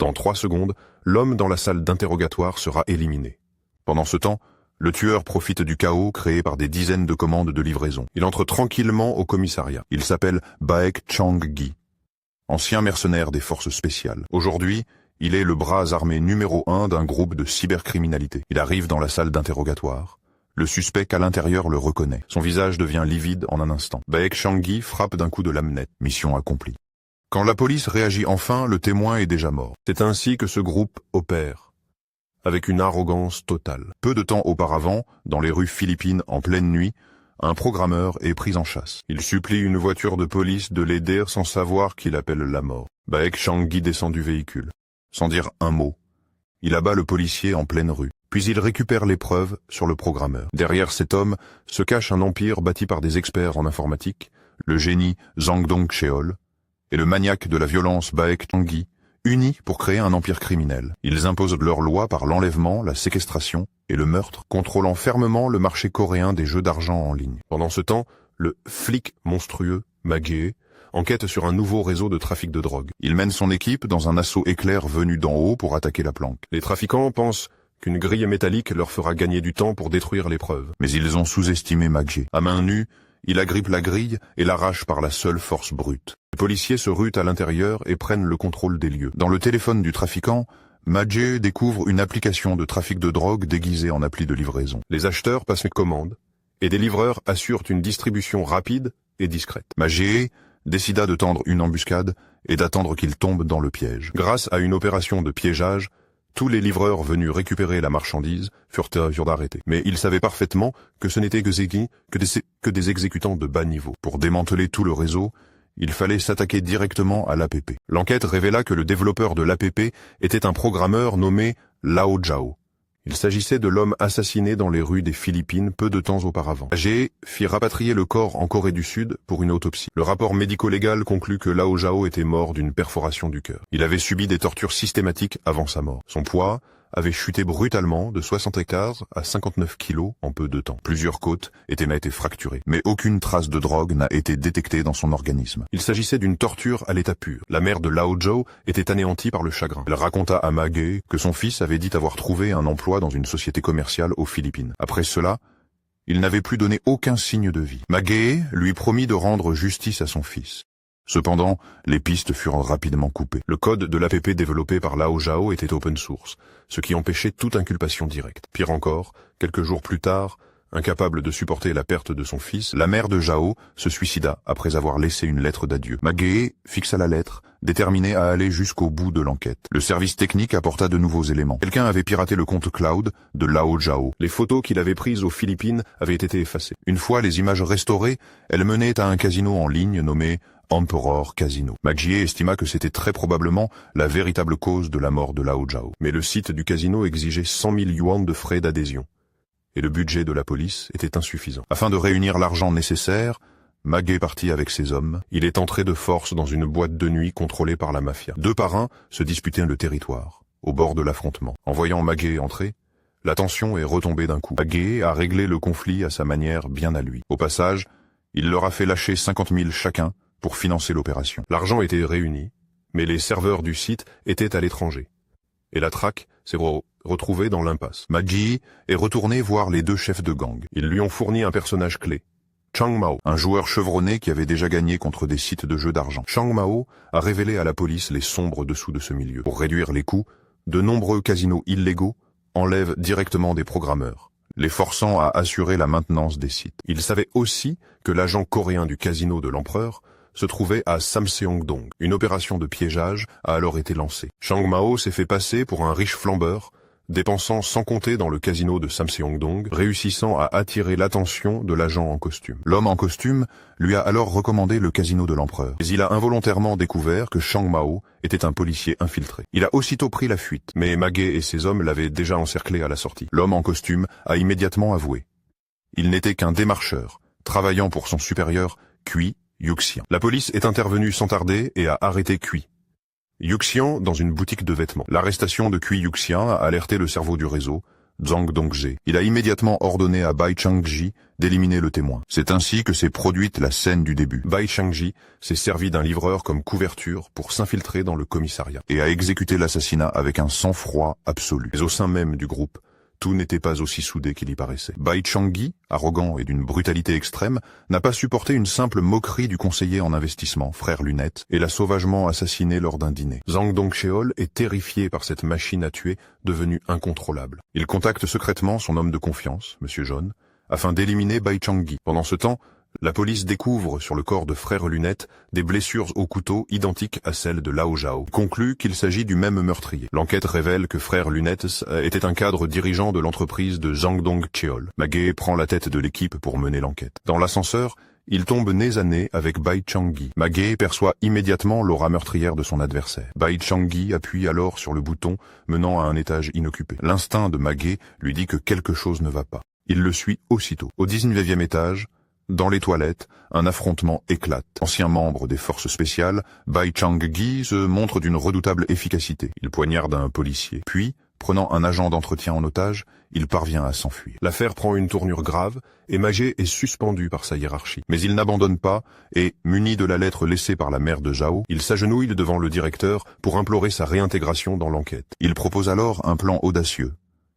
Dans 3 secondes, l'homme dans la salle d'interrogatoire sera éliminé. Pendant ce temps, le tueur profite du chaos créé par des dizaines de commandes de livraison. Il entre tranquillement au commissariat. Il s'appelle Baek Chang-gi, ancien mercenaire des forces spéciales. Aujourd'hui, il est le bras armé numéro 1 d'un groupe de cybercriminalité. Il arrive dans la salle d'interrogatoire. Le suspect qu'à l'intérieur le reconnaît. Son visage devient livide en un instant. Baek Chang-gi frappe d'un coup de lame-nette. Mission accomplie. Quand la police réagit enfin, le témoin est déjà mort. C'est ainsi que ce groupe opère, avec une arrogance totale. Peu de temps auparavant, dans les rues philippines en pleine nuit, un programmeur est pris en chasse. Il supplie une voiture de police de l'aider sans savoir qu'il appelle la mort. Baek Chang-gi descend du véhicule. Sans dire un mot, il abat le policier en pleine rue. Puis il récupère les preuves sur le programmeur. Derrière cet homme se cache un empire bâti par des experts en informatique, le génie Zhang Dongcheol et le maniaque de la violence Baek Chang-gi, unis pour créer un empire criminel. Ils imposent leurs lois par l'enlèvement, la séquestration et le meurtre, contrôlant fermement le marché coréen des jeux d'argent en ligne. Pendant ce temps, le flic monstrueux, Ma-ge, enquête sur un nouveau réseau de trafic de drogue. Il mène son équipe dans un assaut éclair venu d'en haut pour attaquer la planque. Les trafiquants pensent qu'une grille métallique leur fera gagner du temps pour détruire les preuves. Mais ils ont sous-estimé Ma-ge. À main nue, il agrippe la grille et l'arrache par la seule force brute. Les policiers se ruent à l'intérieur et prennent le contrôle des lieux. Dans le téléphone du trafiquant, Ma-ge découvre une application de trafic de drogue déguisée en appli de livraison. Les acheteurs passent une commande et des livreurs assurent une distribution rapide et discrète. Ma-ge décida de tendre une embuscade et d'attendre qu'il tombe dans le piège. Grâce à une opération de piégeage, tous les livreurs venus récupérer la marchandise furent arrêtés. Mais ils savaient parfaitement que ce n'était que des exécutants de bas niveau. Pour démanteler tout le réseau, il fallait s'attaquer directement à l'APP. L'enquête révéla que le développeur de l'APP était un programmeur nommé Lao Zhao. Il s'agissait de l'homme assassiné dans les rues des Philippines peu de temps auparavant. Ma-ge fit rapatrier le corps en Corée du Sud pour une autopsie. Le rapport médico-légal conclut que Lao Zhao était mort d'une perforation du cœur. Il avait subi des tortures systématiques avant sa mort. Son poids avait chuté brutalement de 60 hectares à 59 kilos en peu de temps. Plusieurs côtes étaient nettes et fracturées, mais aucune trace de drogue n'a été détectée dans son organisme. Il s'agissait d'une torture à l'état pur. La mère de Lao Zhao était anéantie par le chagrin. Elle raconta à Ma-ge que son fils avait dit avoir trouvé un emploi dans une société commerciale aux Philippines. Après cela, il n'avait plus donné aucun signe de vie. Ma-ge lui promit de rendre justice à son fils. Cependant, les pistes furent rapidement coupées. Le code de l'APP développé par Lao Zhao était open source, ce qui empêchait toute inculpation directe. Pire encore, quelques jours plus tard, incapable de supporter la perte de son fils, la mère de Zhao se suicida après avoir laissé une lettre d'adieu. Ma-ge fixa la lettre, déterminé à aller jusqu'au bout de l'enquête. Le service technique apporta de nouveaux éléments. Quelqu'un avait piraté le compte cloud de Lao Zhao. Les photos qu'il avait prises aux Philippines avaient été effacées. Une fois les images restaurées, elles menaient à un casino en ligne nommé Emperor Casino. Ma-ge estima que c'était très probablement la véritable cause de la mort de Lao Zhao. Mais le site du casino exigeait 100 000 yuans de frais d'adhésion. Et le budget de la police était insuffisant. Afin de réunir l'argent nécessaire, Ma-ge partit avec ses hommes. Il est entré de force dans une boîte de nuit contrôlée par la mafia. 2 par 1 se disputaient le territoire, au bord de l'affrontement. En voyant Ma-ge entrer, la tension est retombée d'un coup. Ma-ge a réglé le conflit à sa manière bien à lui. Au passage, il leur a fait lâcher 50 000 chacun pour financer l'opération. L'argent était réuni, mais les serveurs du site étaient à l'étranger. Et la traque s'est retrouvée dans l'impasse. Ma-ge est retourné voir les 2 chefs de gang. Ils lui ont fourni un personnage clé, Chang Mao, un joueur chevronné qui avait déjà gagné contre des sites de jeux d'argent. Chang Mao a révélé à la police les sombres dessous de ce milieu. Pour réduire les coûts, de nombreux casinos illégaux enlèvent directement des programmeurs, les forçant à assurer la maintenance des sites. Il savait aussi que l'agent coréen du casino de l'empereur se trouvait à Samseong-dong. Une opération de piégeage a alors été lancée. Chang Mao s'est fait passer pour un riche flambeur, dépensant sans compter dans le casino de Samseong-dong, réussissant à attirer l'attention de l'agent en costume. L'homme en costume lui a alors recommandé le casino de l'empereur. Mais il a involontairement découvert que Chang Mao était un policier infiltré. Il a aussitôt pris la fuite, mais Ma-ge et ses hommes l'avaient déjà encerclé à la sortie. L'homme en costume a immédiatement avoué. Il n'était qu'un démarcheur, travaillant pour son supérieur, Cui Yuxian. La police est intervenue sans tarder et a arrêté Cui Yuxian dans une boutique de vêtements. L'arrestation de Cui Yuxian a alerté le cerveau du réseau, Zhang Dongzhe. Il a immédiatement ordonné à Bai Changji d'éliminer le témoin. C'est ainsi que s'est produite la scène du début. Bai Changji s'est servi d'un livreur comme couverture pour s'infiltrer dans le commissariat et a exécuté l'assassinat avec un sang-froid absolu. Mais au sein même du groupe, tout n'était pas aussi soudé qu'il y paraissait. Bai Changji, arrogant et d'une brutalité extrême, n'a pas supporté une simple moquerie du conseiller en investissement, frère Lunette, et l'a sauvagement assassiné lors d'un dîner. Zhang Dongcheol est terrifié par cette machine à tuer devenue incontrôlable. Il contacte secrètement son homme de confiance, Monsieur Jaune, afin d'éliminer Bai Changji. Pendant ce temps, la police découvre sur le corps de frère Lunette des blessures au couteau identiques à celles de Lao Zhao. Il conclut qu'il s'agit du même meurtrier. L'enquête révèle que frère Lunette était un cadre dirigeant de l'entreprise de Zhang Dongcheol. Ma Ge prend la tête de l'équipe pour mener l'enquête. Dans l'ascenseur, il tombe nez à nez avec Bai Changji. Ma Ge perçoit immédiatement l'aura meurtrière de son adversaire. Bai Changji appuie alors sur le bouton menant à un étage inoccupé. L'instinct de Ma Ge lui dit que quelque chose ne va pas. Il le suit aussitôt. Au 19e étage, dans les toilettes, un affrontement éclate. Ancien membre des forces spéciales, Bai Changji se montre d'une redoutable efficacité. Il poignarde un policier. Puis, prenant un agent d'entretien en otage, il parvient à s'enfuir. L'affaire prend une tournure grave et Ma Ge est suspendu par sa hiérarchie. Mais il n'abandonne pas et, muni de la lettre laissée par la mère de Zhao, il s'agenouille devant le directeur pour implorer sa réintégration dans l'enquête. Il propose alors un plan audacieux.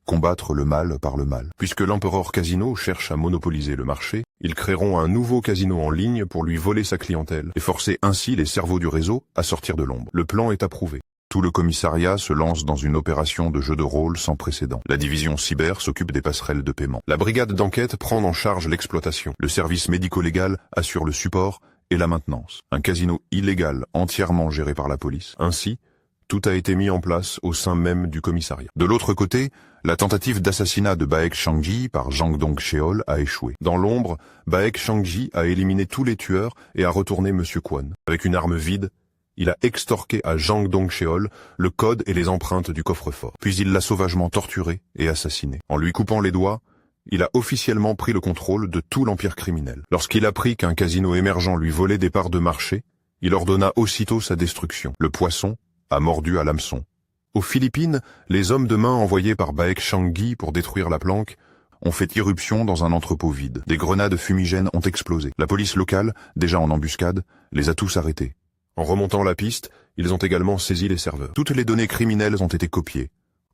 Combattre le mal par le mal. Puisque l'empereur Casino cherche à monopoliser le marché, ils créeront un nouveau casino en ligne pour lui voler sa clientèle et forcer ainsi les cerveaux du réseau à sortir de l'ombre. Le plan est approuvé. Tout le commissariat se lance dans une opération de jeu de rôle sans précédent. La division cyber s'occupe des passerelles de paiement. La brigade d'enquête prend en charge l'exploitation. Le service médico-légal assure le support et la maintenance. Un casino illégal entièrement géré par la police. Ainsi, tout a été mis en place au sein même du commissariat. De l'autre côté, la tentative d'assassinat de Baek Changji par Zhang Dongcheol a échoué. Dans l'ombre, Baek Changji a éliminé tous les tueurs et a retourné Monsieur Quan. Avec une arme vide, il a extorqué à Zhang Dongcheol le code et les empreintes du coffre-fort. Puis il l'a sauvagement torturé et assassiné. En lui coupant les doigts, il a officiellement pris le contrôle de tout l'empire criminel. Lorsqu'il apprit qu'un casino émergent lui volait des parts de marché, il ordonna aussitôt sa destruction. Le poisson a mordu à l'hameçon. Aux Philippines, les hommes de main envoyés par Baek Changji pour détruire la planque ont fait irruption dans un entrepôt vide. Des grenades fumigènes ont explosé. La police locale, déjà en embuscade, les a tous arrêtés. En remontant la piste, ils ont également saisi les serveurs. Toutes les données criminelles ont été copiées.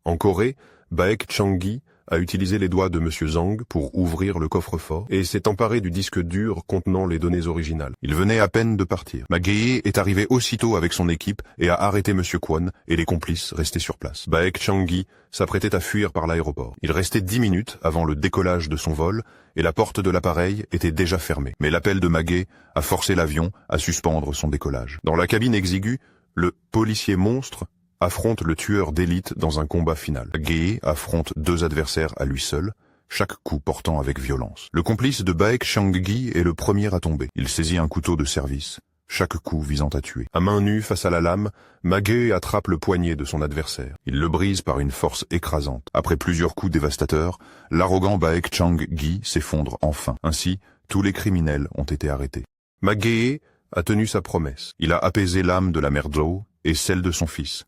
En Corée, Baek Changji a utilisé les doigts de Monsieur Zhang pour ouvrir le coffre-fort et s'est emparé du disque dur contenant les données originales. Il venait à peine de partir. Ma Ge est arrivé aussitôt avec son équipe et a arrêté Monsieur Quan et les complices restés sur place. Baek Changji s'apprêtait à fuir par l'aéroport. Il restait 10 minutes avant le décollage de son vol et la porte de l'appareil était déjà fermée. Mais l'appel de Ma Ge a forcé l'avion à suspendre son décollage. Dans la cabine exiguë, le policier monstre affronte le tueur d'élite dans un combat final. Ge affronte deux adversaires à lui seul, chaque coup portant avec violence. Le complice de Baek Changji est le premier à tomber. Il saisit un couteau de service, chaque coup visant à tuer. À main nue face à la lame, Ma Ge attrape le poignet de son adversaire. Il le brise par une force écrasante. Après plusieurs coups dévastateurs, l'arrogant Baek Changji s'effondre enfin. Ainsi, tous les criminels ont été arrêtés. Ma Ge a tenu sa promesse. Il a apaisé l'âme de la mère Zhou et celle de son fils,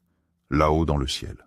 là-haut dans le ciel.